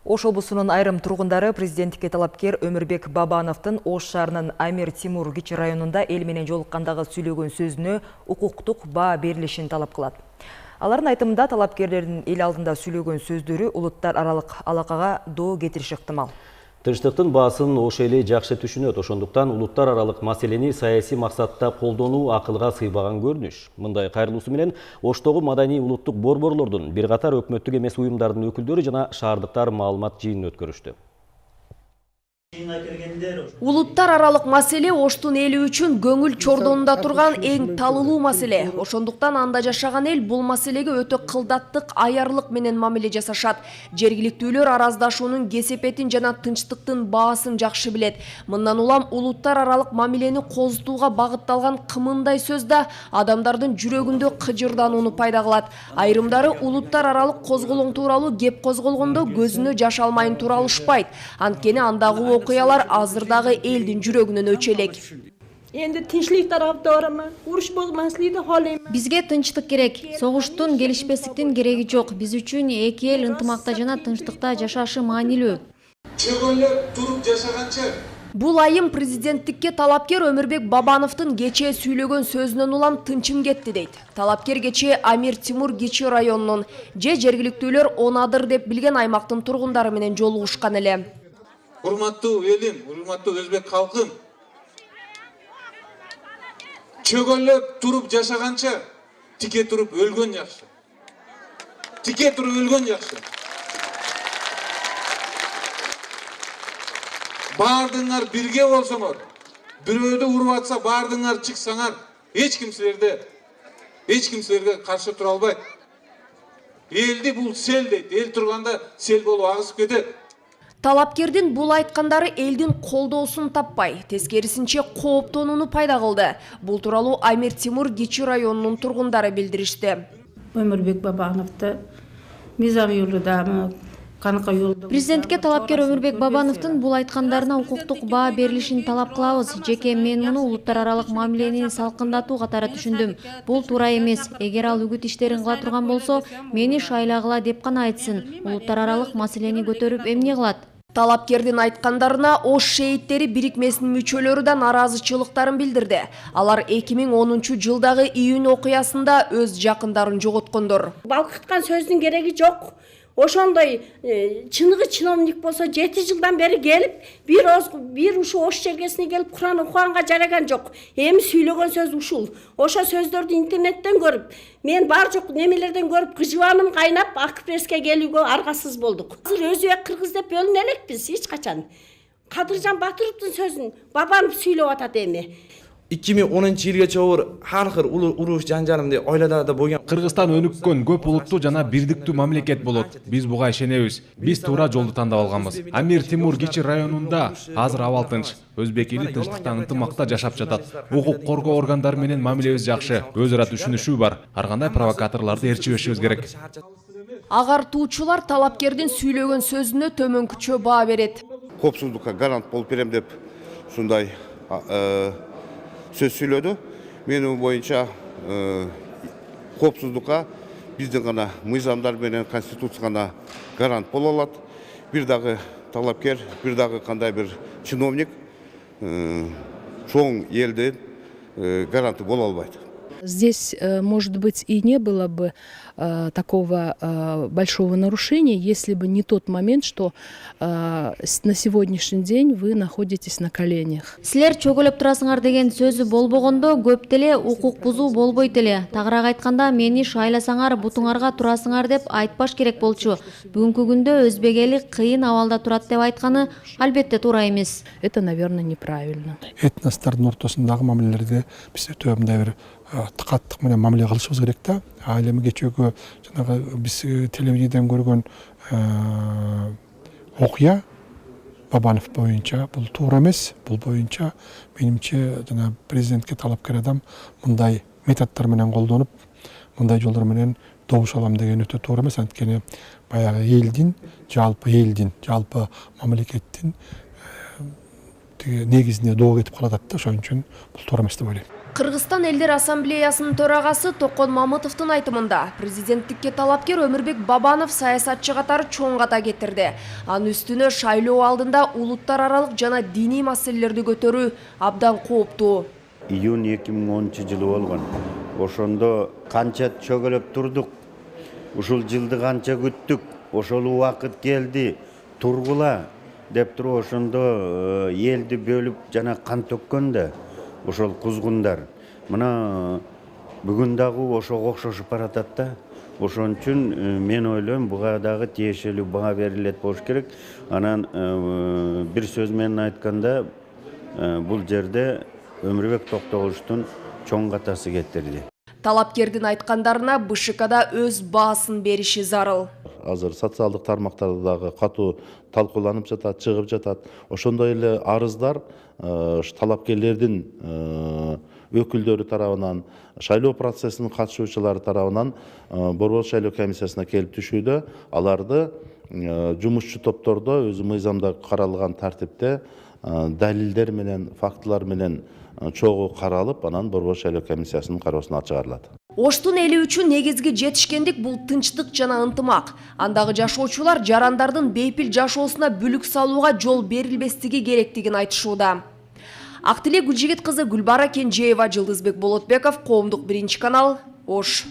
Ош облусунун айрым тургундары президенттикке талапкер Өмүрбек Бабановдун Ош шаарынын Амир Тимур Кичи районунда эл менен жолуккандагы сүйлөгөн сөзүнө укуктук баа берилишин талап кылат. Алардын айтымында талапкерлердин эл алдында сүйлөгөн сөздөрү улуттар аралык алакага доо кетириши ыктымал. Тынчтыктын баасын Ош эли жакшы түшүнөт, ошондуктан улуттар аралык маселени саясий максатта колдонуу акылга сыйбаган көрүнүш. Мындай кайрылуусу менен Оштогу маданий улуттук борборлордун, бир катар өкмөттүк эмес уюмдардын өкүлдөрү жана шаардыктар маалымат жыйынын өткөрүштү. Улуттар аралык маселе Оштун эли үчүн көңүл чордонунда турган эң талылуу маселе. Ошондуктан анда жашаган эл бул маселеге өтө кылдаттык, аярлык менен мамиле жасашат. Жергиликтүүлөр араздашуунун кесепетин жана тынчтыктын баасын жакшы билет. Мындан улам улуттар аралык мамилени козутууга багытталган кымындай сөз да адамдардын жүрөгүндө кыжырданууну пайда кылат. Айрымдары улуттар аралык козголоң тууралуу кеп козголгондо көзүнө жаш алмайын тура алышпайт. Анткени андагы окуялар азырдагы элдин жүрөгүнөн өчө элек. Endi tinchlik tarafda oraman. Urush bo'lmaslikni xohlayman. Bizga tinchlik kerak. So'g'ishtun, kelishpesliktin keregi yo'q. Biz uchun эки эл ынтымакта жана тынчтыкта жашашы маанилүү. Чөгөлөп туруп жашаганча. Бул айым президенттикке талапкер Өмүрбек Бабановдун кечээ сүйлөгөн сөзүнөн улам тынчым кетти дейт. Талапкер кечээ Амир Тимур Кичи районунун жергиликтүүлөр Онадыр деп билген аймактын тургундары менен жолугушкан эле. Урматтуу элим, урматтуу өзбек халкым. Чөгөлөп туруп жашаганча, тике туруп өлгөн жакшы. Тике туруп өлгөн жакшы. Бардыңар бирге болсоңор, бирөөдү уруп атса бардыңар чыксаңар, эч ким силерге каршы тура албайт. Элди бул сел дейт, эл турганда сел болуп агысып кетет. Талапкердин бул айткандары элдин колдоосун таппай, тескерисинче кооптонууну пайда кылды. Бул тууралуу Амир Тимур Кичи районунун тургундары билдиришти. Өмүрбек Бабановду мизам юлдамы Президентке талапкер Өмүрбек Бабановдун бул айткандарына укуктук баа берилишин талап кылабыз. Жеке мен муну улуттар аралык мамилени салкындатуу катары түшүндүм. Бул туура эмес. Эгер ал үгүт иштерин кыла турган болсо, мени шайлагыла деп гана айтсын. Улуттар аралык маселени көтөрүп эмне кылат? Талапкердин айткандарына Ош шейиттери бирикмесинин мүчөлөрү да наразычылыктарын билдирди. Алар 2010-жылдагы июнь окуясында өз жакындарын жоготкондор. Балкыткан сөздүн кереги жок. Ошондой чыныгы чиновник болсо 7 жылдан бери келип, бир ушу Ош чергесине келип Куран окуганга жараган жок. Эми сүйлөгөн сөз ушул. Ошо сөздөрдү интернеттен көрүп, мен бар жок немелерден көрүп кыжыбаным кайнап, Акпресске келүүгө аргасыз болдук. Азыр өзбек кыргыз деп бөлүнө элекпиз эч качан. Кадыржан Батыровдун сөзүн Бабанов сүйлөп атат эми. 2010-жылга чейин har xil urush janjalimde oilalarda bo'lgan. Кыргызстан өнүккөн көп улуттуу жана бирдиктүү мамлекет болот. Биз буга ишенебиз. Биз туура жолду тандап алганбыз. Амир Тимур Кичи районунда азыр абал тынч. Өзбек эли тынчтыктан ынтымакта жашап жатат. Укук коргоо органдары менен мамилебиз жакшы. Өз ара түшүнүшүү бар. Ар кандай провокаторлорду ээрчибешибиз керек. Агартуучулар талапкердин сүйлөгөн сөзүнө төмөнкүчө баа берет. Коопсуздукка гарант болуп берем деп ушундай сөз сүйлөдү. Менин боюнча коопсуздукка биздин гана мыйзамдар менен конституция гана гарант боло алат. Бир дагы талапкер, бир дагы кандай бир чиновник чоң элдин гаранты боло албайт. Здесь, может быть, и не было бы такого большого нарушения, если бы не тот момент, что на сегодняшний день вы находитесь на коленях. Силер чөгөлөп турасыңар деген сөзү болбогондо көп деле укук бузуу болбойт эле. Тагыраак айтканда, мени шайласаңар, бутуңарга турасыңар деп айтпаш керек болчу. Бүгүнкү күндө өзбек эли кыйын абалда турат деп айтканы албетте туура эмес. Это, наверное, неправильно. Этностордун ортосундагы мамилелерди биз өтө мындай бир каттык менен мамиле кылышыбыз керек да. Ал эми кечээкү жанагы биз телевидениеден көргөн окуя Бабанов боюнча бул туура эмес. Бул боюнча менимче жана президентке талапкер адам мындай методдор менен колдонуп, мындай жолдор менен добуш алам деген өтө туура эмес. Анткени баягы элдин, жалпы мамлекеттин негизине доо кетип калат да. Ошон үчүн бул туура эмес деп ойлойм. Кыргызстан Элдер Ассамблеясынын төрагасы Токон Мамытовдун айтымында президенттикке талапкер Өмүрбек Бабанов саясатчы катары чоң ката кетирди. Анын үстүнө шайлоо алдында улуттар аралык жана диний маселелерди көтөрүү абдан кооптуу. Июнь 2010 жылы болгон. Ошондо канча чөгөлөп турдук. Ушул жылды канча күттүк. Ошол убакыт келди. Тургула деп туруп ошондо элди бөлүп жана кан төккөндө ошол кузгундар. Мына бүгүн дагы ошого окшошуп баратат да. Ошон үчүн мен ойлойм буга дагы тиешелүү баа берилет болуш керек. Анан бир сөз менен айтканда бул жерде Өмүрбек Токтогуловдун чоң катасы кетирди. Талапкердин айткандарына БШКда өз баасын бериши зарыл. Азыр социалдык тармактарда дагы катуу талкууланып жатат, чыгып жатат. Ошондой эле арыздар талапкерлердин өкүлдөрү тарабынан, шайлоо процессинин катышуучулары тарабынан Борбор шайлоо комиссиясына келип түшүүдө, аларды жумушчу топтордо өзү мыйзамда каралган тартипте далилдер менен, фактылар менен чогуу каралып, анан Борбор шайлоо комиссиясынын кароосуна чыгарылат. Оштун эли үчүн негизги жетишкендик бул тынчтык жана ынтымак. Андагы жашоочулар жарандардын бейпил жашоосуна бүлүк салууга жол берилбестиги керектигин айтышууда. Актилек Гүлжигит кызы Гүлбара Кенжеева, Жылдызбек Болотбеков, Коомдук 1 канал, Ош.